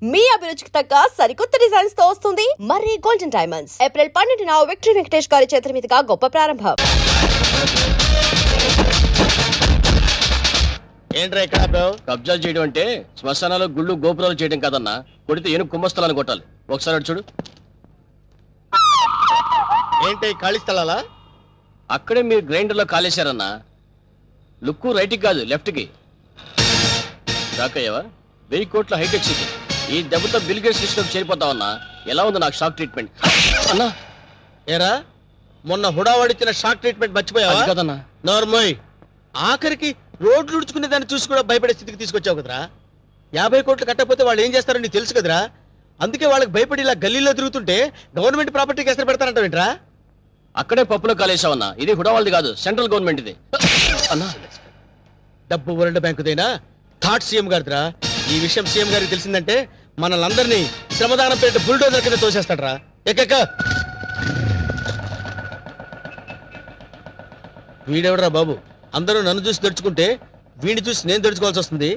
మీ అభిరుచికి తగ్గ సరికొత్త డిజైన్స్ తో వస్తుంది మర్రి గోల్డెన్ డైమండ్స్. ఏప్రిల్ 12న విక్టరీ వెంకటేష్ గారి చేతుల మీదుగా గొప్ప ప్రారంభం. ఏంట్రా ఇక్కడ కబ్జా చేయడం అంటే శ్మశానాలు గుళ్ళు గోపురాలు చేయడం కాదన్నా, కొడితే ఏనుగు కుంభస్థలాన్ని కొట్టాలి. ఒకసారి చూడు. ఏంటి ఖాళీ స్థలాలా? అక్కడే మీరు గ్రైండర్ లో కాలేశారన్నా. లుక్కు రైట్కి కాదు లెఫ్ట్ కి. షాక్ అయ్యావా? 1000 కోట్ల హైటెక్ సిటీ. ఈ దెబ్బతో బిల్ గేట్స్ లిస్టులోకి చేరిపోతావన్నా. ఎలా ఉంది నాకు షాక్ ట్రీట్మెంట్ అన్నా? ఏరా మొన్న హుడావాడిచ్చిన షాక్ ట్రీట్మెంట్ మర్చిపోయావా? కదన్నా. నార్మల్ ఆఖరికి రోడ్లు ఉడుచుకునే దాన్ని చూసి కూడా భయపడే స్థితికి తీసుకొచ్చావు కదరా. 50 కోట్లు కట్టకపోతే వాళ్ళు ఏం చేస్తారో నీకు తెలుసు కదరా. అందుకే వాళ్ళకి భయపడి ఇలా గల్లీలో తిరుగుతుంటే గవర్నమెంట్ ప్రాపర్టీకి ఎసరు పెడతారంటావేంట్రా? అక్కడే పప్పులో కాలేసావన్నా. ఇది హుడావాళ్ళది కాదు, సెంట్రల్ గవర్నమెంట్ ఇది అన్నా. డబ్బు వరల్డ్ బ్యాంకుదైనా థాట్ సీఎం గారిదిరా. ఈ విషయం సీఎం గారికి తెలిసిందంటే మనల్ని శ్రమదానం పేట బుల్డోజర్ కింద తోసేస్తాడరా. ఎక్క వీడెవడరా బాబు? అందరూ నన్ను చూసి తెరుచుకుంటే వీడిని చూసి నేను తెరుచుకోవాల్సి వస్తుంది.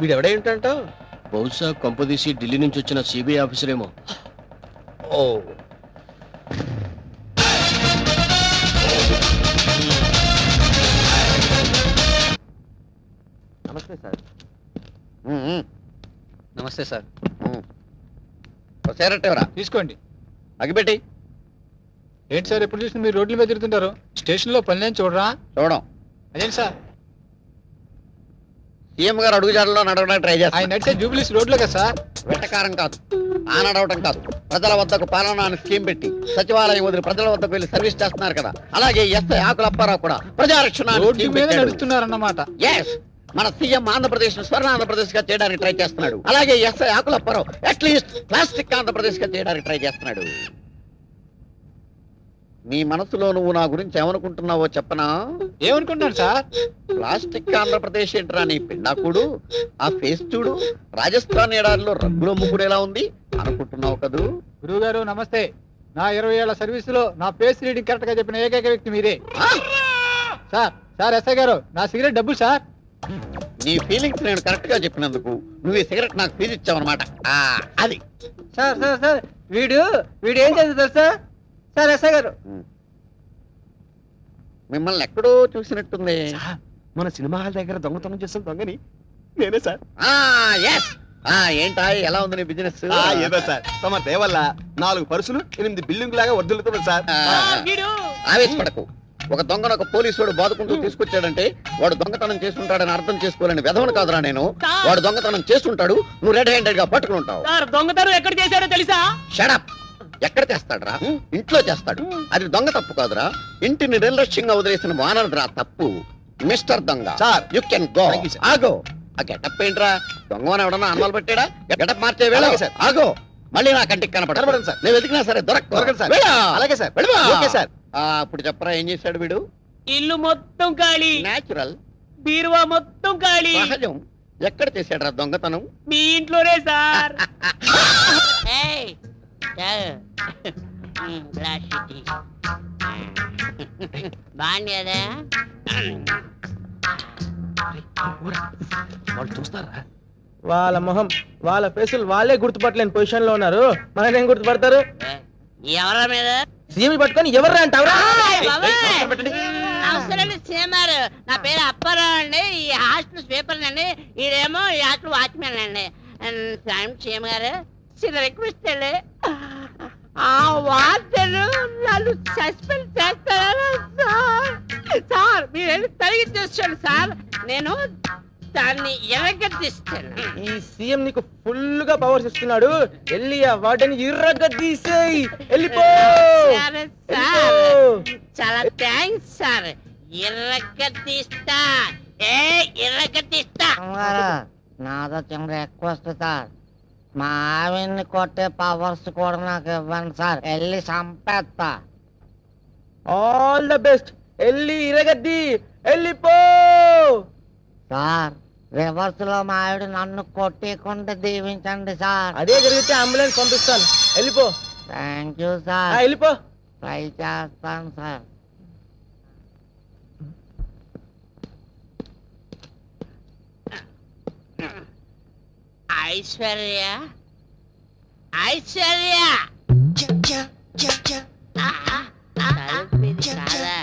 వీడెవడై ఉంటాంటావు? బహుశా కొంపదీసి ఢిల్లీ నుంచి వచ్చిన సిబిఐ ఆఫీసర్ ఏమో. ఓ నమస్తే సార్. నమస్తే సార్. చేరట్టేవరా తీసుకోండి. అగిపెట్టి. ఏంటి సార్ ఎప్పుడు చూసిన మీరు రోడ్ల మీద తిరుగుతుంటారు? స్టేషన్లో పని లేని చూడరా? చూడం. అదేంటి సార్? సీఎం గారు అడుగుజాడలో నడవడానికి ట్రై చేస్తారు. ఆయన నడిచే జూబ్లీస్ రోడ్లో కదా సార్. వెట్టకారం కాదు, ఆ నడవటం కాదు. ప్రజల వద్దకు పాలన అని స్కీమ్ పెట్టి సచివాలయం వదిలి ప్రజల వద్దకు వెళ్ళి సర్వీస్ చేస్తున్నారు కదా. అలాగే ఎస్ఐ ఆకుల అప్పారావు కూడా ప్రజారక్షణ రోడ్డు మీద నడుస్తున్నారన్నమాట. మన సీఎం ఆంధ్రప్రదేశ్ స్వర్ణ ఆంధ్రప్రదేశ్ గా చేయడానికి ట్రై చేస్తున్నాడు. అలాగే ఎస్ఐ ఆకుల అప్పారావు అట్లీస్ట్ ప్లాస్టిక్ ఆంధ్రప్రదేశ్ గా చేయడానికి ట్రై చేస్తున్నాడు. నీ మనసులో నువ్వు నా గురించి ఏమనుకుంటున్నావో చెప్పనా? ఏమనుకుంటున్నాడు సార్? ప్లాస్టిక్ ఆంధ్రప్రదేశ్ ఏంట్రా నీ పిండాకుడు? ఆ ఫేస్ చూడు, రాజస్థాన్ ఎడారిలో రంగుల ముగ్గుడు ఎలా ఉంది అనుకుంటున్నావు కదూ? గురువు గారు నమస్తే. నా 20 ఏళ్ల సర్వీసులో నా ఫేస్ రీడింగ్ కరెక్ట్ గా చెప్పిన ఏకైక వ్యక్తి మీరే సార్. సార్ ఎస్ఐ గారు, నా సిగరెట్ డబ్బులు సార్. నీ ఫీలింగ్స్ నేను కరెక్ట్ గా చెప్పినందుకు నువ్వు ఈ సిగరెట్ నాకు ఫీజు ఇచ్చావన్నమాట. అది సార్ సార్ సార్ వీడు ఏం చేస్తారు సార్? సార్ ఎస్ఐ గారు, మిమ్మల్ని ఎక్కడో చూసినట్టుంది. మన సినిమా హాల్ దగ్గర దొంగతనం చేసిన దొంగని నేనే సార్. ఏంటా ఎలా ఉంది నీ బిజినెస్? ఏదో సార్, తమ దేవల్ల 4 పరుసులు 8 బిల్డింగ్ లాగా వర్దులుతున్నాయి సార్. ఆవేశపడకు. ఒక దొంగను ఒక పోలీసుడు బాదుకుంటూ తీసుకొచ్చాడంటే వాడు దొంగతనం చేస్తుంటాడని అర్థం చేసుకోలేని వెధవను కాదురా నేను. వాడు దొంగతనం చేస్తుంటాడు, నువ్వు రెడ్ హ్యాండెడ్ గా పట్టుకుని ఉంటావు. దొంగతనం ఎక్కడ చేశారో తెలుసా? షడప్. ఎక్కడ చేస్తాడరా? ఇంట్లో చేస్తాడు. అది దొంగ తప్పు కాదురా, ఇంటిని నిర్లక్ష్యంగా వదిలేసిన వానరురా తప్పు. మిస్టర్ దొంగ సార్, యు కెన్ గో. ఆగో. ఆ గెటప్ ఏంట్రా? దొంగని ఎవడన్నా అన్నాలు పెట్టాడా? గెటప్ మార్చే వేళ ఆగో. మళ్ళీ నా కంటికి కనపడదు సార్. నేను వెతికినా సరే దొరకదు సార్. అలాగే సార్. Okay sir. ఇప్పుడు చెప్పరా ఏం చేశాడు వీడు? ఇల్లు మొత్తం ఖాళీ, నేచురల్. బీరువా మొత్తం ఖాళీ. సహజం. ఎక్కడ చేశాడు రా దొంగతనం? మీ ఇంట్లోనే సార్. బాగుండేదా? వాళ్ళు చూస్తారా? వాళ్ళ మొహం వాళ్ళ ఫేసులు వాళ్ళే గుర్తుపట్టలేని పొజిషన్ లో ఉన్నారు. మనకేం గుర్తుపడతారు? ఎవరా మీద సీఎం పట్టుకొని ఎవర్రా అంటావురా? అవసరం సీఎంఆర్. నా పేరు అప్పారావు అండి. ఈ హాస్టల్ స్వీపర్ అండి. ఈడేమో ఈ హాస్టల్ వాచ్మెన్ అండి. సీఎం గారు చిన్న రిక్వెస్ట్ అండి, ఆ వార్తలు నన్ను సస్పెండ్ చేస్తారా సార్? సార్ మీరు వెళ్ళి తొలగించేస్తాను సార్, నేను దాన్ని ఎరగదీస్తాను. ఈ సీఎం నీకు ఫుల్ గా పవర్స్ ఇస్తున్నాడు. వెళ్ళి ఆ వాటిని ఇర్రగదీసేయ్. వెళ్ళిపో. చాలా థ్యాంక్స్ సార్. ఎర్రగదీస్తా. ఎర్రగదీస్తా. నాదో చిన్న రిక్వెస్ట్ సార్, మా ఆవిడ్ని కొట్టే పవర్స్ కూడా నాకు ఇవ్వండి సార్. వెళ్ళి చంపేస్తా. All the best. వెళ్ళి ఇరగద్ది. వెళ్ళిపో సార్. రివర్స్ లో మా ఆవిడ నన్ను కొట్టేకుండా దీవించండి సార్. అదే జరిగితే అంబులెన్స్ పంపిస్తాను. వెళ్ళిపో. Thank you sir. వెళ్ళిపో. ట్రై చేస్తాను సార్. ఐశ్వర్య ఐశ్వర్య తలుపిది కాదా?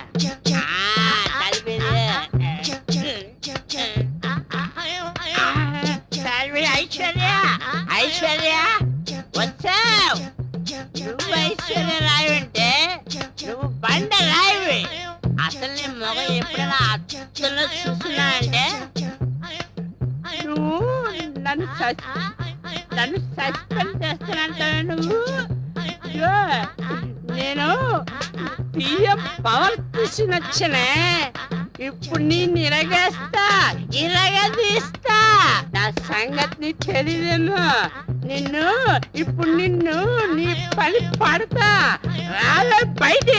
తలుపిది. ఐశ్వర్య ఐశ్వర్య వచ్చావు. నువ్వు ఐశ్వర్య రాయి అంటే నువ్వు బండ రాయివి. అసలు నీ మొగ ఎప్పుడైనా అచ్చలో చూస్తున్నా అంటే నువ్వు నన్ను సస్పెండ్ చేస్తానంటావు నువ్వు. ఇదిగో, నేను పిఎం పవర్ తీసుకొచ్చినే. ఇప్పుడు నేను ఇరగదీస్తా. నా సంగతి తెలియదేమో. ఇప్పుడు నిన్ను నీ పని పడతా. రాలే బయట.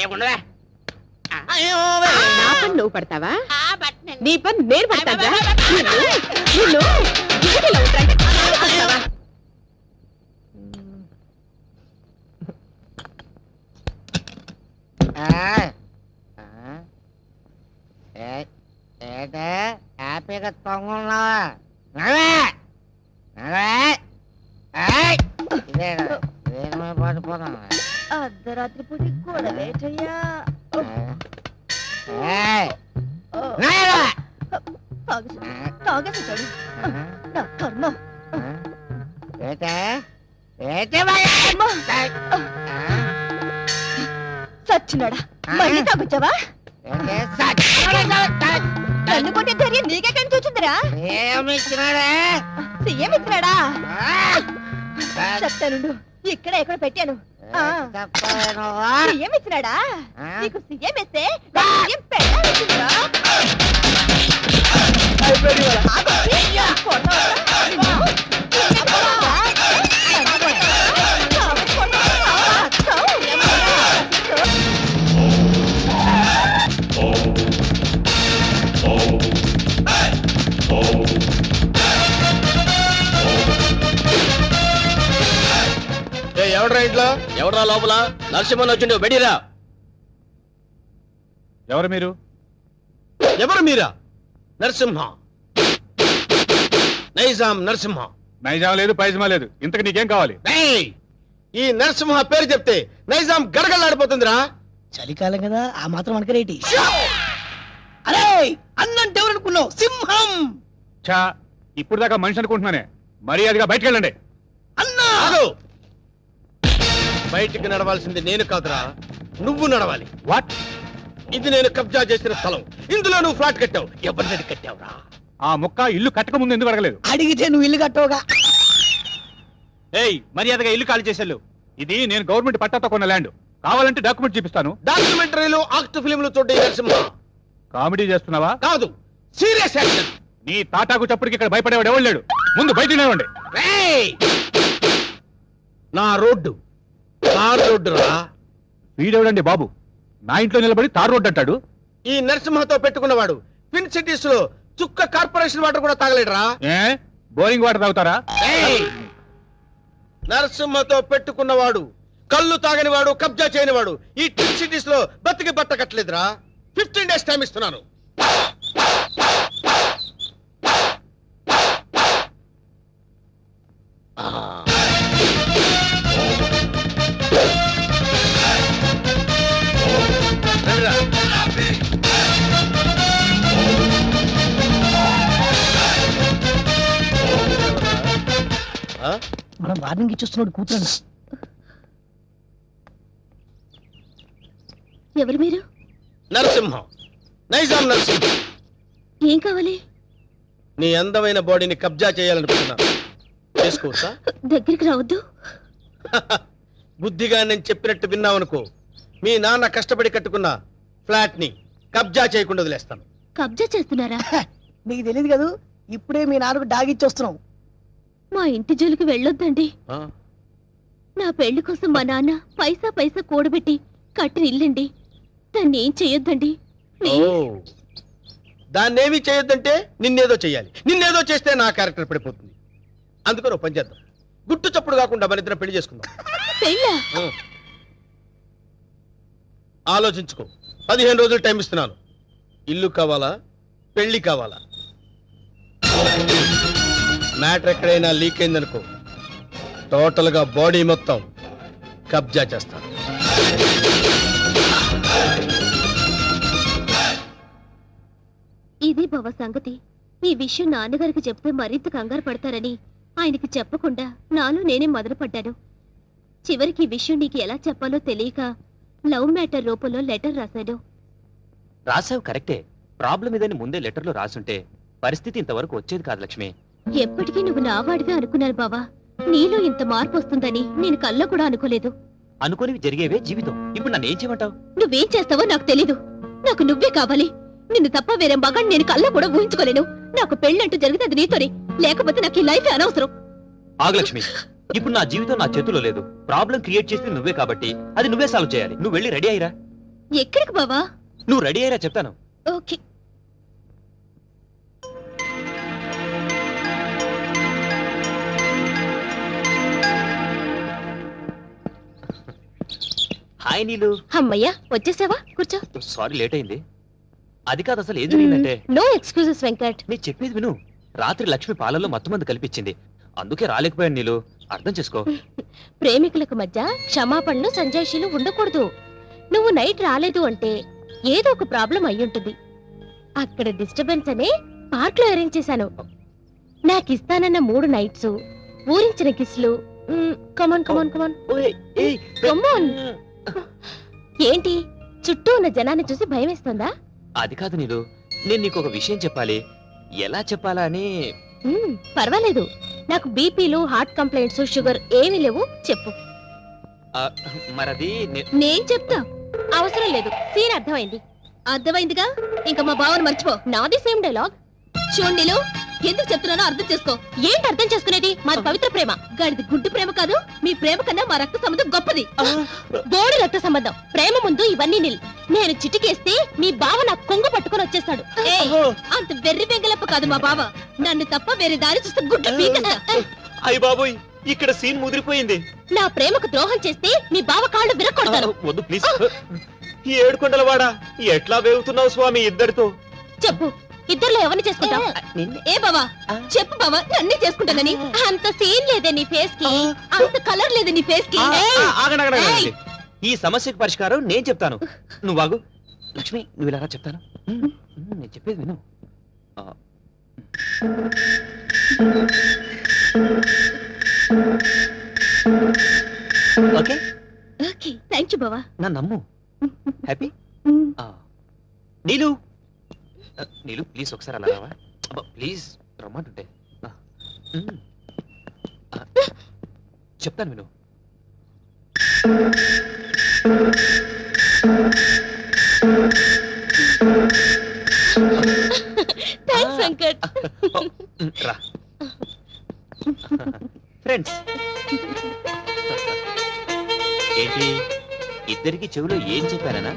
ఏముండవా? నా పని నువ్వు పడతావా? నీ పని నేను పడతావా? నిన్ను డ్యూటీలో ఉంటాయి. ఏంటే హ్యాపీగా తొంగున్నావా? ఇదే పడిపోతాను. అర్ధరాత్రి పూటి గొడవేటయ్యా. తాగేసాడు నా కర్మ. సచ్చినాడా, మళ్ళీ తాగొచ్చావా? నన్ను కొట్టే ధైర్యం నీకెక్కడి చూచిందిరా? సీఎం ఇచ్చినాడా? చెప్తానుండు, ఇక్కడ ఎక్కడ పెట్టాను. సీఎం ఇచ్చినాడా? నీకు సీఎం ఇస్తే సీఎం పెట్టాల్సిందిరా. ఎవడ్రా ఇంట్లో? ఎవరా లోపల? నరసింహన్ వచ్చిండు, బెడిరా. ఎవరు మీరు? ఎవరు మీరా? నరసింహ, నైజాం నరసింహ. నైజాం లేదు, పైజమా లేదు. ఇంతకు నీకేం కావాలి? ఏయ్! ఈ నరసింహ పేరు చెప్తే నైజాం గడగడలాడిపోతుందిరా. చలికాలం కదా, ఆ మాత్రం అనుకరేటి. అరే అన్నంటే ఎవరనుకున్నావు? సింహం. చా, ఇప్పుడు దాకా మనిషి అనుకుంటున్నానే. మర్యాదగా బయటకు వెళ్ళండి. అన్నా ఆగు! బయటికి నడవాల్సింది నేను కాదురా, నువ్వు నడవాలి. వాట్? ఇది నేను కబ్జా చేసిన స్థలం. ఇందులో నువ్వు ఫ్లాట్ కట్టావు. ఎవరిని కట్టావురా? ఆ ముక్క ఇల్లు కట్టక ముందు ఎందుకు అడగలేదు? అడిగితే నువ్వు ఇల్లు కట్టవుగా. ఏయ్, మర్యాదగా ఇల్లు ఖాళీ చేసేళ్ళు. ఇది నేను గవర్నమెంట్ పట్టాతో కొన్న ల్యాండ్. కావాలంటే డాక్యుమెంట్ చూపిస్తాను. డాక్యుమెంటరీలు, ఆక్ట్ ఫిలింలు చూడే నరసింహ. కామెడీ చేస్తున్నావా? కాదు, సీరియస్ యాక్షన్. నీ తాటాకు చప్పుడికి ఇక్కడ భయపడేవాడు ఎవడు లేడు. ముందు బయట నిలవండి. ఏయ్! నా రోడ్డు తార్ రోడ్డు రా. వీడెవడండి బాబు? నా ఇంట్లో నిలబడి తార్ రోడ్డు అంటాడు. ఈ నరసింహతో పెట్టుకున్నవాడు ట్విన్ సిటీస్ లో చుక్క కార్పొరేషన్ వాటర్ కూడా తాగలేడురా. ఏ బోరింగ్ వాటర్ తాగుతారా? ఏయ్! నరసింహతో పెట్టుకున్నవాడు కళ్ళు తాగని వాడు, కబ్జా చేయని వాడు ఈ ట్విన్ సిటీస్ లో బతికి బట్ట కట్టలేదురా. 15 days టైం ఇస్తున్నాను. రండిరా. మనం వార్నింగ్ ఇచ్చేస్తున్నాడు కూతురన్నా. ఎవరు మీరు? నరసింహం, నైజాం నరసింహ. ఏం కావాలి? నీ అందమైన బాడీని కబ్జా చేయాలనుకుంటున్నాను. చేసుకోవచ్చా? దగ్గరికి రావద్దు. బుద్ధిగా నేను చెప్పినట్టు విన్నావనుకో, మీ నాన్న కష్టపడి కట్టుకున్న ఫ్లాట్ ని కబ్జా చేయకుండా వదిలేస్తాను. కబ్జా చేస్తున్నారా? మీకు తెలియదు కదా, ఇప్పుడే మీ నాన్నకు డాగిచ్చేస్తున్నాం. మా ఇంటి జోలికి వెళ్ళొద్దండి. ఆ? నా పెళ్లి కోసం మా నాన్న పైసా పైసా కూడబెట్టి కట్టిన ఇల్లండి. దాన్ని ఏం చెయ్యొద్దండి. ఓ, దాన్నేమీ చేయొద్దంటే నిన్నేదో చెయ్యాలి. నిన్నేదో చేస్తే నా క్యారెక్టర్ పడిపోతుంది. అందుకని ఓ పని చేద్దాం, గుట్టు చప్పుడు కాకుండా మన ఇద్దరం పెళ్లి చేసుకుందాం. పెళ్ళా? ఆలోచించుకో. 15 రోజులు టైం ఇస్తున్నాను. ఇల్లు కావాలా, పెళ్లి కావాలా? మ్యాటర్ ఎక్కడైనా లీక్ అయిందనుకో, టోటల్ గా బాడీ మొత్తం కబ్జా చేస్తాను. ఇది బావ సంగతి. ఈ విషయం నాన్నగారికి చెప్తే మరింత కంగారు పడతారని ఆయనకి చెప్పకుండా నాలో నేనే మొదలుపడ్డాను. చివరికి ఈ విషయం నీకు ఎలా చెప్పాలో తెలియక లవ్ మ్యాటర్ రూపంలో లెటర్ రాశాను. రాసావు కరెక్టే. ప్రాబ్లం ఇదని ముందే లెటర్లో రాసుంటే పరిస్థితి ఇంతవరకు వచ్చేది కాదు లక్ష్మి. ఎప్పటికీ నువ్వు నావాడివే అనుకున్నాను బావా. నీలో ఇంత మార్పు వస్తుందని నేను కల్లో కూడా అనుకోలేదు. అనుకోనివి జరిగేవే జీవితం. ఇప్పుడు నన్ను ఏం చేయమంటావు? నువ్వేం చేస్తావో నాకు తెలీదు. నాకు నువ్వే కావాలి. నిన్ను తప్ప వేరే మగాన్ని నేను కల్లో కూడా ఊహించుకోలేను. నాకు పెళ్ళంటూ జరిగితే అది నీతోనే, లేకపోతే నాకు ఈ లైఫ్ అనవసరం. ఆగు లక్ష్మి, ఇప్పుడు నా జీవితం నా చేతిలో లేదు. ప్రాబ్లం క్రియేట్ చేసింది నువ్వే కాబట్టి అది నువ్వే సాల్వ్ చేయాలి. నువ్వు వెళ్ళి రెడీ అయ్యిరా. ఎక్కడికి బావా? నువ్వు రెడీ అయ్యిరా చెప్తాను. ఓకే. హాయ్ నీలు. అమ్మయ్యా వచ్చేసావా? కూర్చో. సారీ లేట్ అయింది. అది కాదు, అసలు ఏం జరిగిందంటే. No excuses Venkat. నేను చెప్పేది విను. రాత్రి లక్ష్మి పాలల్లో మత్తుమంది కల్పించింది. అందుకే రాలేకపోయాను నీలు. అర్థం చేసుకో. ప్రేమికులకు మధ్య క్షమాపణలు సంజాయిషీలు ఉండకూడదు. నువ్వు నైట్ రాలేదు అంటే ఏదో ఒక ప్రాబ్లం అయ్యుంటుంది. అక్కడ డిస్టర్బెన్స్ అనే పార్క్ లో అరేంజ్ చేశాను. నాకు ఇస్తానన్న 3 నైట్స్, ఊరించిన కిస్లు. కమాన్ కమాన్ కమాన్ ఓయ్, ఏయ్, కమాన్. ఏంటి చుట్టూ ఉన్న జనాన్ని చూసి భయం వేస్తుందా? అది కాదు నీలు, నేను నీకు ఒక విషయం చెప్పాలి. ఎలా చెప్పాలా అని. పర్వాలేదు. నాకు బీపీలు, హార్ట్ కంప్లైంట్స్, షుగర్ ఏమీ లేవు. చెప్పు. మరది నేను చెప్తా. అవసరం లేదు. సీన్ అర్థమైంది. అర్థమైందిగా. ఇంకా మా బావను మర్చిపో. నాది సేమ్ డైలాగ్. చూండిలు, ఎందుకు చెప్తున్నానో అర్థం చేసుకో. ఏంటి అర్థం చేసుకునేది? మాది పవిత్ర ప్రేమ. గడిది గుడ్డు ప్రేమ కాదు. మీ ప్రేమ కన్నా మా రక్త సంబంధం గొప్పది. బోడి రక్త సంబంధం. ప్రేమ ముందు ఇవన్నీ నిల్. నేను చిటికేస్తే మీ బావ నాకు కొంగు పట్టుకొని వచ్చేస్తాడు. అంత వెర్రి బెంగలప్ప కాదు మా బావ. నన్ను తప్ప వేరే దారి చూస్తే గుడ్డు పీకస్తా. అయ్య బాబోయ్, ఇక్కడ సీన్ ముదిరిపోయింది. నా ప్రేమకు ద్రోహం చేస్తే మీ బావ కాళ్ళు విరక్కొడతాను. వద్దు ప్లీజ్. ఏడుకొండలవాడా, ఎట్లా వేగుతున్నావు స్వామి ఇద్దరితో? చెప్పు, ఇద్దరులో ఎవరిని చేసుకుంటావు? ఏ బావా, చెప్పు బావా, నన్నే చేసుకుంటానని. అంత సీన్ లేదే నీ ఫేస్ కి, అంత కలర్ లేదే నీ ఫేస్ కి. ఆగండి. ఈ సమస్యకు పరిష్కారం నేను చెప్తాను. నువ్వు ఆగు. లక్ష్మి, నువ్వు ఇలా చెప్తాను. నేను చెప్పేది విను. ఓకే ఓకే, థ్యాంక్ యూ బావా. నా నమ్ము. హ్యాపీ. నీలు, నీలు ప్లీజ్ ఒకసారి అలా రావా? ప్లీజ్ రమ్మంటుంటే. చెప్తాను విను. థ్యాంక్స్ వెంకట్. రా ఫ్రెండ్స్. ఏంటి ఇద్దరికి చెవిలో ఏం చెప్పానా?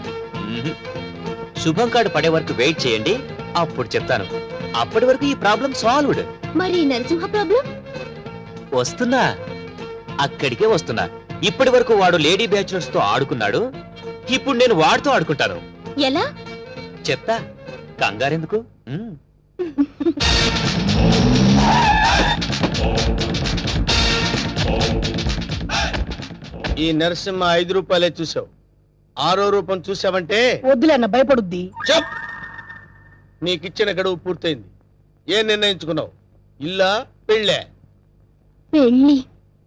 శుభం కార్డు పడే వరకు వెయిట్ చేయండి, అప్పుడు చెప్తాను. అప్పటి వరకు ఈ ప్రాబ్లం సాల్వ్డ్. మరి నరసింహ ప్రాబ్లం? వస్తున్నా, అక్కడికే వస్తున్నా. ఇప్పటి వరకు వాడు లేడీ బ్యాచులర్స్ తో ఆడుకున్నాడు. ఇప్పుడు నేను వాడితో ఆడుకుంటాను. ఎలా చెప్తా, కంగారెందుకు. ఈ నరసింహ 5 రూపాయలే చూసావు. 6వ రూపం చూసావంటే వద్దులే అన్న, భయపడుద్ది. చెప్. నీకిచ్చిన గడువు పూర్తయింది. ఏం నిర్ణయించుకున్నావు? ఇల్లా పెళ్ళే? పెళ్ళి.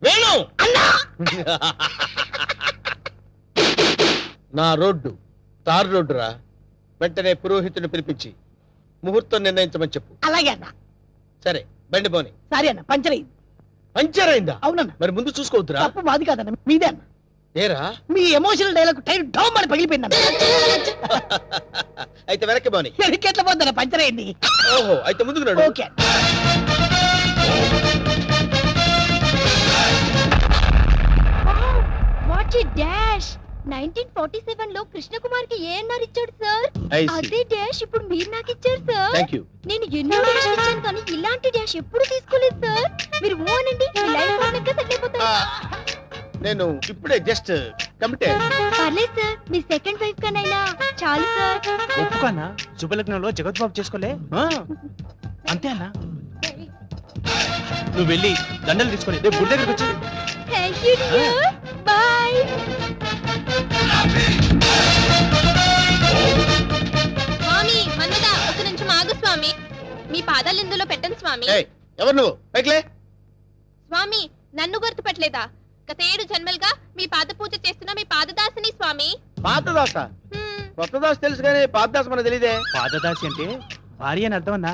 వేణు నా రోడ్డు తార్ రోడ్డు రా. వెంటనే పురోహితుని పిలిపించి ముహూర్తం నిర్ణయించమని చెప్పు. అలాగే అన్న. సరే, బండి పోని. సారీ అన్న, పంచర్ అయింది. పంచర్ అయిందా? అవునన్న. మరి ముందు చూసుకోవద్దురా. తప్పు మాది కాదన్న, మీదే అన్న. ఏరా? మీ ఎమోషనల్ డైలాగ్ టైర్ డౌన్ అని పగిలిపోయిందన్న. అయితే వెనక్కి పోని. ఎట్లా పోద్దన్న, పంచర్ అయింది. ఓహో, అయితే ముందుకు నడు. ఓకే. What a dash. 1947 లో కృష్ణకుమార్ కి ఏఎన్ఆర్ ఇచ్చాడు సార్. I see. అదే డాష్ ఇప్పుడు మీరు నాకు ఇచ్చారు సార్. Thank you. నేను ఎన్నో డాష్ ఇచ్చాను కానీ ఇలాంటి డాష్ ఎప్పుడు తీసుకోలేదు సార్. మీరు ఓనండి, మీ లైఫ్ పార్ట్నర్గా సెటిల్ అయిపోతారు. నేను ఇప్పుడే జస్ట్ కమిట్ అయ్యాను. పర్లేదు సార్, మీ సెకండ్ వైఫ్ కనైనా చాలు సార్. ఒప్పుకోనా? శుభలగ్నంలో జగద్బాబు చేసుకోలే. అంతే అన్నా. నువ్వు వెళ్ళి దండలు తీసుకొని రేపు గుడి దగ్గరికి వచ్చి థ్యాంక్ యూ డియర్ బై. స్వామి మన్మద ఒక నిమిషం ఆగు స్వామి. మీ పాదాలు ఇందులో పెట్టండి స్వామి. ఏయ్, ఎవరు నువ్వు పైకిలే. స్వామి నన్ను గుర్తుపట్టలేదా? గత 7 జన్మలుగా మీ పాద పూజ చేస్తున్న మీ పాదదాసిని స్వామి. పాతదాస కొత్త దాస తెలుసు కానీ పాతదాస మనకు తెలియదే. పాదదాసి అంటే భార్య అని అర్థం అన్నా.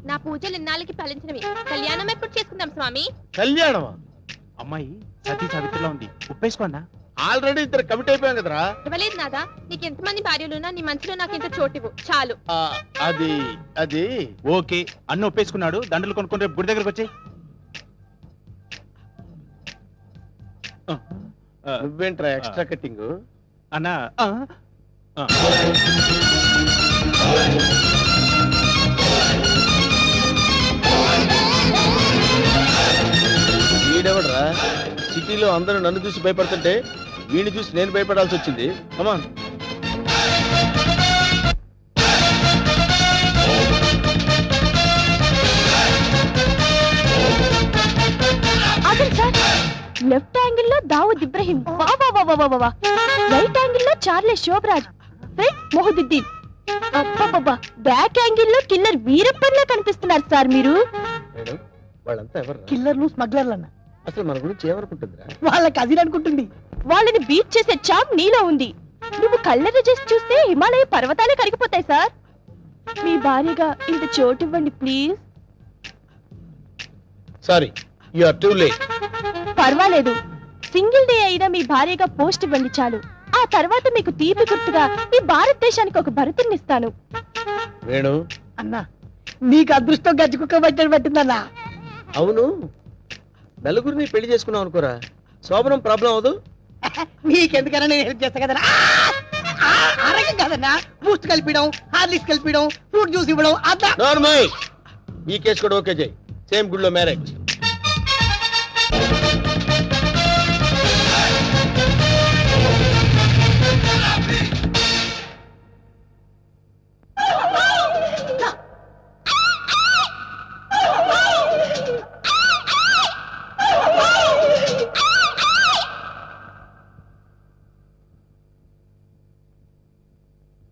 నా పూజలు ఇన్నాళ్ళకి ఫలించినవి. కళ్యాణం ఎప్పుడు చేసుకుందాం స్వామి? కళ్యాణమా? అమ్మాయి సతీ సావిత్రిలో ఉంది, ఉప్పేసుకోన్నా. ఆల్రెడీ ఇద్దరు కమిట్ అయిపోయాం కదరా. ఇవ్వలేదు నాదా. నీకు ఎంతమంది భార్యలున్నా నీ మనసులో నాకు ఇంత చోటివు చాలు. అది అది ఓకే అన్న ఒప్పేసుకున్నాడు, దండలు కొనుక్కొని రేపు గుడి దగ్గరకు వచ్చి. నువ్వేంట్రా ఎక్స్ట్రా కటింగ్? అన్నా వీడెవడరా సిటీలో అందరూ నన్ను చూసి భయపడుతుంటే వీడిని చూసి నేను భయపడాల్సి వచ్చింది. అమ్మా లెఫ్ట్ యాంగిల్ లో దావుద్ ఇబ్రహీం, రైట్ యాంగిల్ లో చార్లెస్ శోభరాజ్, మొహదుద్దీన్, బ్యాక్ యాంగిల్ లో కిల్లర్ వీరప్పన్లా కనిపిస్తున్నారు సార్ మీరు. మేడం వాళ్ళంతా ఎవరు? కిల్లర్లు స్మగ్లర్లు అన్న. అసలు మన గురించి ఏమనుకుంటుందిరా? వాళ్ళ కజిన్ అనుకుంటుంది. వాళ్ళని బీట్ చేసే చాప్ నీలో ఉంది. నువ్వు కళ్ళెర్ర చేసి చూస్తే హిమాలయ పర్వతాలే కరిగిపోతాయి సార్. మీ భార్యగా ఇంత చోటు ఇవ్వండి please. Sorry, you are too late. పర్వాలేదు, సింగిల్ డే అయినా మీ భార్యగా పోస్ట్ ఇవ్వండి చాలు. ఆ తర్వాత మీకు తీపి గుర్తుగా ఈ భారతదేశానికి ఒక భరతుని ఇస్తాను. వేణు అన్నా నీకు అదృష్టం గజ్జి కుక్క పట్టని పట్టిందన్నా. అవును, నలుగురిని పెళ్లి చేసుకున్నావు అనుకోరా, శోభనం ప్రాబ్లం అవదు. నీకెందుకన్నా నేను హెల్ప్ చేస్తా కదన్నా. ఆరోగ్యం కాదన్నా, బూస్ట్ కలిపిడం, హార్లిక్స్ కలిపిడం, ఫ్రూట్ జ్యూస్ ఇవ్వడం అట్లా. నార్మల్. ఈ కేసు కూడా ఓకే చేయి. సేమ్ గుడిలో మ్యారేజ్.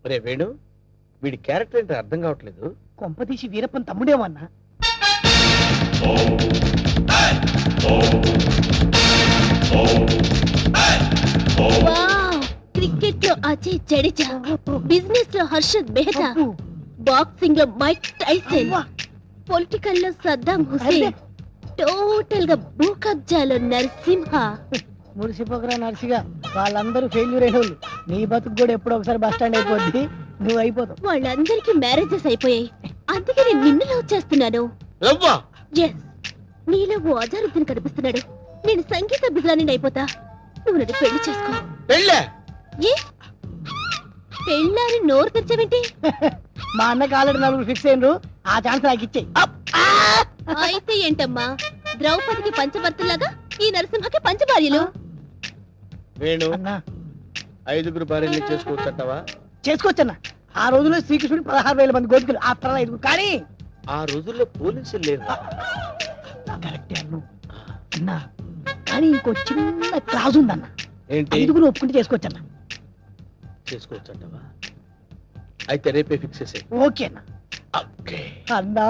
అరే వేణు, వీడి క్యారెక్టర్ ఏంటో అర్థం కావట్లేదు. కొంపతీసి వీరప్పన్ తమ్ముడేమన్నా. క్రికెట్ లో అజయ్ జడేజా, బిజినెస్ లో హర్షద్ మెహతా, బాక్సింగ్ లో మైక్ టైసన్, పొలిటికల్ లో సద్దాం హుసేన్, టోటల్ గా భూకబ్జాలో నరసింహ. మురిసిపోకరా నర్సిగా, వాళ్ళందరూ ఫెయిల్యూర్ అయిన వాళ్ళు. నీ బతుకు కూడా ఎప్పుడో ఒకసారి బస్ స్టాండ్ అయిపోద్ది, నువ్వు అయిపోతావు. వాళ్ళందరికీ మ్యారేజెస్ అయిపోయాయి, అందుకే నేను నిన్ను లవ్ చేస్తున్నాను. ఎస్, నీలో ఓ అజారుద్దీన్ కనిపిస్తున్నాడు. నేను సంగీత బిజ్లాని అయిపోతా, నువ్వు నన్ను పెళ్లి చేసుకో. ఏ పెళ్ళాని నోరు తెచ్చావేంటి? మా అన్నకి ఆల్రెడీ 4 ఫిక్స్ అయినరు, ఆ ఛాన్స్ నాకు ఇచ్చేయి. అయితే ఏంటమ్మా, ద్రౌపదికి పంచభర్తలాగా ఈ నరసింహకి పంచభార్యలు. వేణు, అన్నా 5 భార్యలు చేసుకోవచ్చంటావా? చేసుకోవచ్చన్నా. ఆ రోజుల్లో శ్రీకృష్ణుడు 16,000 మంది గోపికలు, ఆ తర్వాత 5. కానీ ఆ రోజుల్లో పోలీసులు లేరు. కరెక్టే అన్నా. కానీ ఇంకో చిన్న క్లాజ్ ఉందన్న. ఏంటి? 5 ఒప్పుకుంటే చేసుకోవచ్చన్నా. చేసుకోవచ్చంటావా? అయితే రేపే ఫిక్స్ చేసేయ్. ఓకే అన్న. అన్నా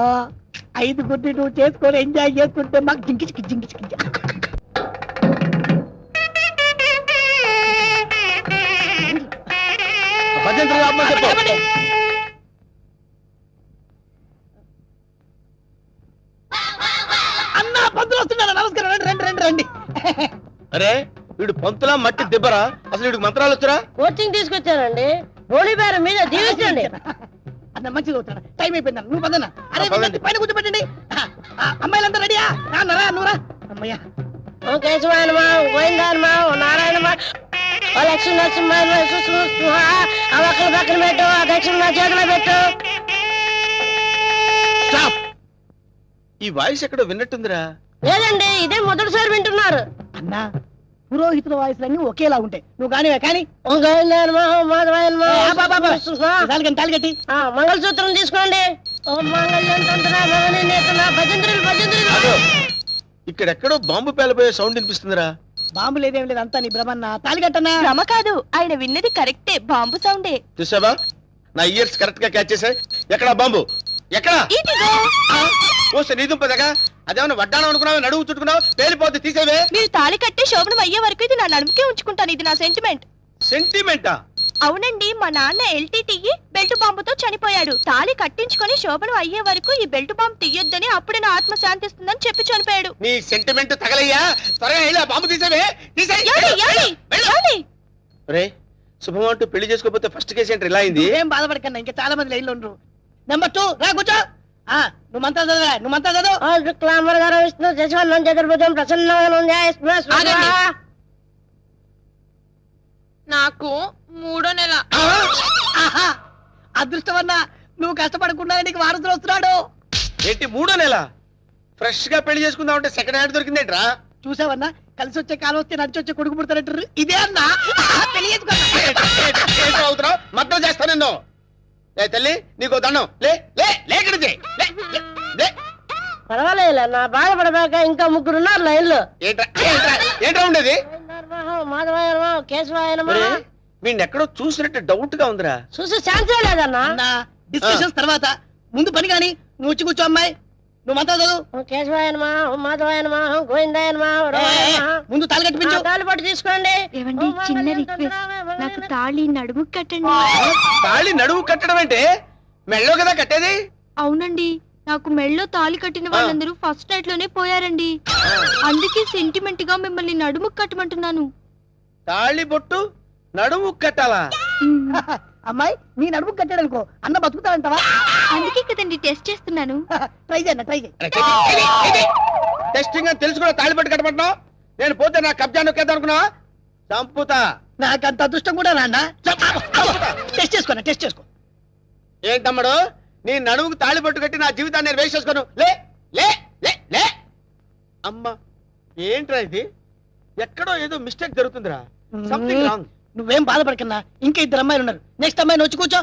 5 నువ్వు చేసుకొని ఎంజాయ్ చేసుకుంటే మాకు జింకిచికి జింకిచికి. అన్నా పంతులు వస్తున్నారా? నమస్కారం, రండి రండి రండి రండి. అరే వీడు పంతులా మట్టి దిబ్బరా? అసలు వీడికి మంత్రాలు వచ్చరా? కోచింగ్ తీసుకొచ్చానండి, హోలీ బేరం మీద జీవించండి. అన్న మంచిగా అవుతాడు. టైం అయిపోయింది, నువ్వు పదన్నా. అరే పదండి. పైన కూర్చోబెట్టండి. అమ్మాయిలంతా రెడీయా? రాన్నరా నువ్వురా. అమ్మయ్యా ఓం కేశవాయనమా, గోవిందాయనమా, ఓ నారాయణమా, ఓ లక్ష్మీ నరసింహ, ఆ ఒక్కల పక్కన పెట్టు, ఆ దక్షిణ నా చేతిలో పెట్టు. స్టాప్. ఈ వాయిస్ ఎక్కడో విన్నట్టుందిరా. లేదండి, ఇదే మొదటిసారి వింటున్నారు. అన్నా పురోహితుల వాయిస్లన్నీ ఒకేలా ఉంటాయి. నువ్వు కానివే కానీ ఓం గోవిందాయనమా, ఓం మాధవాయనమా, తాళి కట్టి మంగళసూత్రం తీసుకోండి. ఓం మాంగళ్యం తంత్ర భవనే నేతన భజంత్రులు భజంత్రులు. ఆగు. ఇక్కడెక్కడో బాంబు పేలబోయే సౌండ్ వినిపిస్తుందిరా. బాంబు లేదేం లేదు, అంతా నీ భ్రమన్న. తాలి కట్టనా? భ్రమ కాదు, ఆయన విన్నది కరెక్టే, బాంబు సౌండే. చూసావా, నా ఇయర్స్ కరెక్ట్ గా క్యాచ్ చేశాయి. ఎక్కడా బాంబు? ఎక్కడా? ఇదిగో. ఓసే నీ దుంపదగా, అదేమన్నా వడ్డానం అనుకున్నావు, నడువు చుట్టుకున్నావు, పేలిపోతే తీసేవే. మీరు తాళి కట్టే శోభనం అయ్యే వరకు ఇది నా నడుముకే ఉంచుకుంటాను, ఇది నా సెంటిమెంట్. సెంటిమెంటా? అవునండి, మా నాన్న ఎల్టీటీఈ బెల్ట్ బాంబుతో చనిపోయాడు. తాళి కట్టించుకొని శోభనం అయ్యే వరకు ఈ బెల్ట్ బాంబు తీయొద్దని, అప్పుడే నా ఆత్మ శాంతిస్తుందని చెప్పి చనిపోయాడు. నీ సెంటిమెంట్ తగలయ్యా. త్వరగా వెళ్ళి ఆ బాంబు తీసేవే. రే శుభం అంటూ పెళ్లి చేసుకోకపోతే ఫస్ట్ కేసు ఏంటి ఇలా అయింది? ఏం బాధపడకన్నా, ఇంకా చాలా మంది లైన్లో ఉండరు. నెంబర్ 2 రా కూర్చో. నువ్వు మంతా చదవరా, నువ్వు మంతా చదువు. ఓం శుక్లాంబర గారు విష్ణు శశివర్ణం చతుర్భుజం ప్రసన్నం ఆగండి. నాకు 3వ నెల. ఆహా, అదృష్టమన్నా, నువ్వు కష్టపడకుండా నీకు వారసులు వస్తున్నాడు. ఏంటి 3వ నెల? ఫ్రెష్ గా పెళ్లి చేసుకుందాం అంటే సెకండ్ హ్యాండ్ దొరికిందేంట్రా? చూసావన్నా, కలిసి వచ్చే కాలం వస్తే నడిచి వచ్చే కొడుకు పుడతారంటారు. ఇదే అన్నా పెళ్లి చేసుకున్నా. అవుతున్నావు, మద్దతు చేస్తా నిన్ను. ఏ తల్లి, నీకు దండం. లే లే లేకడి పర్వాలేదు, నా బాధపడబాక ఇంకా 3 ఉన్నారు లైన్లో. ఏంట్రా ఉండేది? మాధవాయనమా కేశవాయనమా. వీడిని ఎక్కడో చూసినట్టు డౌట్ గా ఉందిరా. చూసి ఛాన్సే లేదన్నా. అన్నా, డిస్కషన్స్ తర్వాత ముందు పని కానీ నువ్వు వచ్చి కూర్చో. అమ్మాయి, నువ్వు మంతా చదువు. కేశవాయనమా మాధవాయనమా గోవిందాయనమా ముందు తాళి కట్టిపించు. తాళి పట్టు తీసుకోండి. ఏవండి, చిన్న రిక్వెస్ట్, నాకు తాళి నడుము కట్టండి. తాళి నడువు కట్టడం అంటే మెళ్ళో కదా కట్టేది. అవునండి, నాకు మెళ్ళో తాళి కట్టిన వాళ్ళందరూ ఫస్ట్ నైట్ లోనే పోయారండి. అందుకే సెంటిమెంట్ గా మిమ్మల్ని నడుము కట్టమంటున్నాను. తాళి బొట్టు నడుము కట్టాలా? అమ్మాయి, నీ నడుము కట్టాడు అనుకో, అన్న బతుకుతాడంటావా? అందుకే కదండి టెస్ట్ చేస్తున్నాను. ట్రై చేయన్న, ట్రై చేయి. టెస్టింగ్ అని తెలుసు కూడా తాళి పట్టు కట్టమంటున్నావు. నేను పోతే నా కబ్జా నొక్కేద్దాం అనుకున్నావా? చంపుతా. నాకంత అదృష్టం కూడా నాన్న. టెస్ట్ చేసుకోనా, టెస్ట్ చేసుకో. ఏంటమ్మడు, నీ నడుముకు తాళి పట్టు కట్టి నా జీవితాన్ని నేను వేస్ట్ చేసుకోను. లే లే లే లే. అమ్మా, ఏంట్రా ఇది? ఎక్కడో ఏదో మిస్టేక్ జరుగుతుందిరా. Something wrong. నువ్వేం బాధపడకన్నా, ఇంకా 2 అమ్మాయిలు ఉన్నారు. నెక్స్ట్ అమ్మాయిని వచ్చి కూర్చో.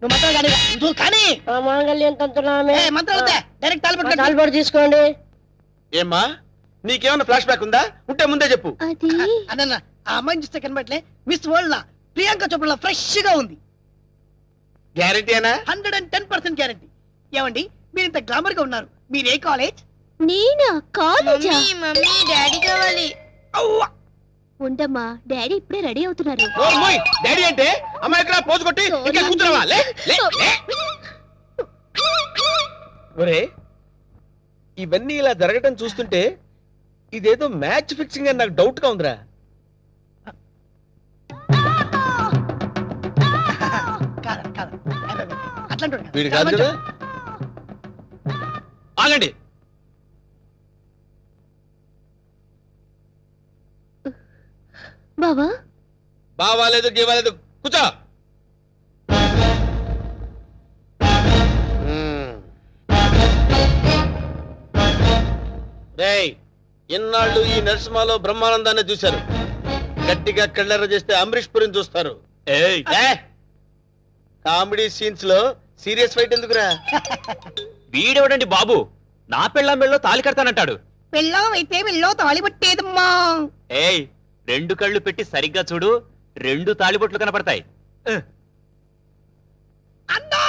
నువ్వు మంత్రాలు కానీ నువ్వు కానీ మాంగళ్యం తంతునామే. మంత్రాలు డైరెక్ట్ తాళి పట్టు. తాళి పట్టు తీసుకోండి. ఏమ్మా, నీకేమన్నా ఫ్లాష్ బ్యాక్ ఉందా? ఉంటే ముందే చెప్పు. అది అన్న, ఆ అమ్మాయిని చూస్తే కనబట్లే మిస్ వరల్డ్ లా ప్రియాంక చోప్రా ఫ్రెష్ గా ఉంది. గ్యారెంటీనా? 110% గ్యారెంటీ. ఏమండి, మీరు ఇంత గ్లామర్ గా ఉన్నారు, మీరు ఏ కాలేజ్? నేనా? కాలేజా? మమ్మీ డాడీ కావాలి. అవ్వా, ఉండమ్మా, డాడీ ఇప్పుడే రెడీ అవుతున్నారు. డాడీ అంటే అమ్మాయి ఇక్కడ పోజు కొట్టి ఇంకా కూర్చున్నావా? లే లే లే. ఒరే, ఇవన్నీ ఇలా జరగటం చూస్తుంటే ఇదేదో మ్యాచ్ ఫిక్సింగ్ అని నాకు డౌట్ గా ఉందిరా. వీడు కాదు కదా? ఆగండి. బావా, బావాలేదు గీవాలేదు, కూర్చో. రేయ్, ఇన్నాళ్ళు ఈ నరసింహలో బ్రహ్మానందాన్ని చూశారు. గట్టిగా కళ్ళెర్ర చేస్తే అమరీష్ పురిని చూస్తారు. కామెడీ సీన్స్ లో సీరియస్ ఫైట్ ఎందుకురా? వీడెవడండి బాబు, నా పెళ్ళాం మెళ్ళో తాళి కడతానంటాడు. పెళ్ళం అయితే మెళ్ళో తాళి పట్టేదమ్మా. ఏయ్, 2 కళ్ళు పెట్టి సరిగ్గా చూడు, 2 తాళిబొట్లు కనపడతాయి. అన్నా,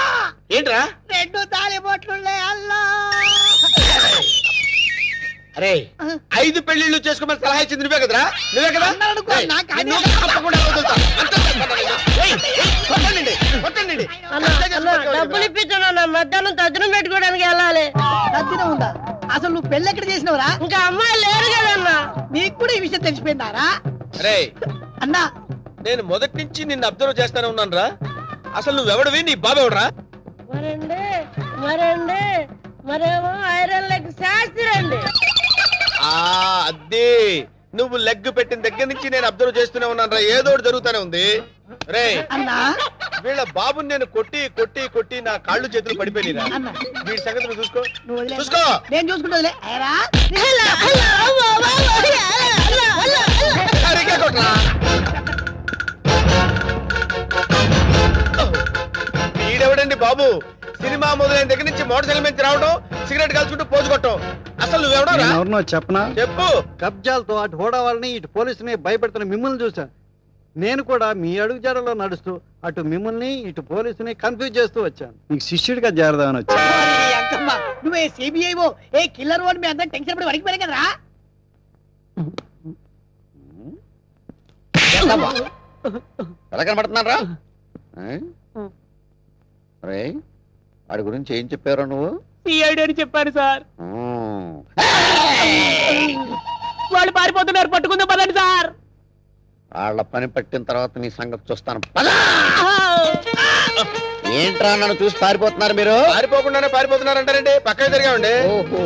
ఏంట్రా? 2 తాళి బొట్లున్నాయి అల్లా. అరే, 5 పెళ్లిళ్ళు చేసుకోమని సలహా ఇచ్చింది నువ్వే కదరా? నువ్వే కదా? డబ్బులు ఇప్పించాను, మధ్యాహ్నం తద్దినం పెట్టుకోవడానికి వెళ్ళాలి. తద్దినం ఉందా? అసలు నువ్వు పెళ్ళి ఎక్కడ చేసినవరా? ఇంకా అమ్మాయి లేరు కదన్నా. నీకు కూడా ఈ విషయం తెలిసిపోయిందారా? అరే అన్నా, నేను మొదటి నుంచి నిన్ను అబ్జర్వ్ చేస్తానే ఉన్నాను రా. అసలు నువ్వెవడవి, నీ బాబెవడరా? మరేమో ఐరన్ లెగ్ శాస్త్రి అండి. అదే, నువ్వు లెగ్ పెట్టిన దగ్గర నుంచి నేను అబ్జర్వ్ చేస్తూనే ఉన్నాను రా. ఏదో ఒకటి జరుగుతూనే ఉంది. రే అన్నా, వీళ్ళ బాబుని నేను కొట్టి కొట్టి కొట్టి నా కాళ్ళు చేతులు పడిపోయినా. అన్నా, వీడి సంగతి నువ్వు చూసుకో. నువ్వు వదిలే. చూసుకో. నేను చూసుకుంటా. సరిగ్గా కొట్రా. వీడెవడండి బాబు, సినిమా మొదలైన దగ్గర నుంచి మోటార్ సైకిల్ మీద రావడం, సిగరెట్ కాల్చుకుంటూ పోజు కొట్టడం. అసలు నువ్వెవడో ఎవరినో చెప్పనా? చెప్పు. కబ్జాలతో అటు హోడా వాళ్ళని ఇటు పోలీసుని భయపెడుతున్న మిమ్మల్ని చూసా. నేను కూడా మీ అడుగు జాడలో నడుస్తూ అటు మిమ్మల్ని ఇటు పోలీసుని కన్ఫ్యూజ్ చేస్తూ వచ్చాను. మీకు శిష్యుడిగా చేరదామని వచ్చాను. ఓరి అంకమ్మ, నువ్వే సిబిఐఓ ఏ కిల్లర్ వాడు మీ అందరం టెన్షన్ పడి వడికిపోయారు కదరా. ఎలా కనబడుతున్నారా? అరే వాడి గురించి ఏం చెప్పారు నువ్వు? సిఐడి అని చెప్పాను సార్. ఉమ్. వాళ్ళు పారిపోతున్నారు, పట్టుకుందాం పదండి సార్. వాళ్ళ పని పట్టిన తర్వాత నీ సంగతి చూస్తాను. పద! ఏంట్రా నన్ను చూసి పారిపోతున్నారు మీరు? పారిపోకుండానే పారిపోతున్నారంటారండి. పక్కన తిరిగామండి. ఓహో,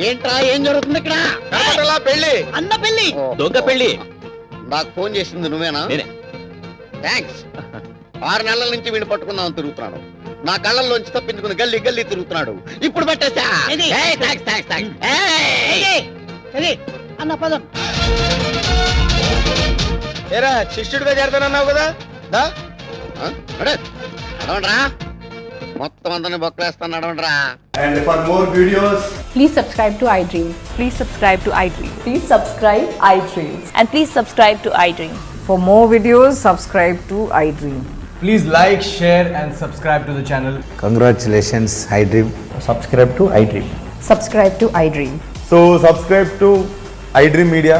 ఏంట్రా ఏం జరుగుతుంది ఇక్కడ? కనపడలా పెళ్లి. అన్న పెళ్లి. ఓహో. దొంగ పెళ్లి. నాకు ఫోన్ చేసింది నువ్వేనా? నేనే. థ్యాంక్స్. 6 నెలల నుంచి వీడు పట్టుకుందామని తిరుగుతున్నాడు. నా కళ్ళల్లోంచి తప్పించుకుని గల్లీ గల్లీ తిరుగుతున్నాడు. ఇప్పుడు పట్టేసా. ఏది? ఏయ్, థాంక్స్, థాంక్స్, థాంక్స్. ఏయ్! ఏయ్, సరే అన్న పదం. ఏరా శిష్యుడిగా చేరతానన్నావు కదా, దా. ఆ? నడు. నడవండ్రా. మొత్తం అందరిని బొక్కలేస్తాను, నడవండ్రా. And for more videos, Please subscribe to iDream. Please subscribe to iDream. Please subscribe iDream. And please subscribe to iDream. For more videos, subscribe to iDream. please like, share and subscribe to the channel. Congratulations, iDream. Subscribe to iDream. Subscribe to iDream. So subscribe to iDream Media.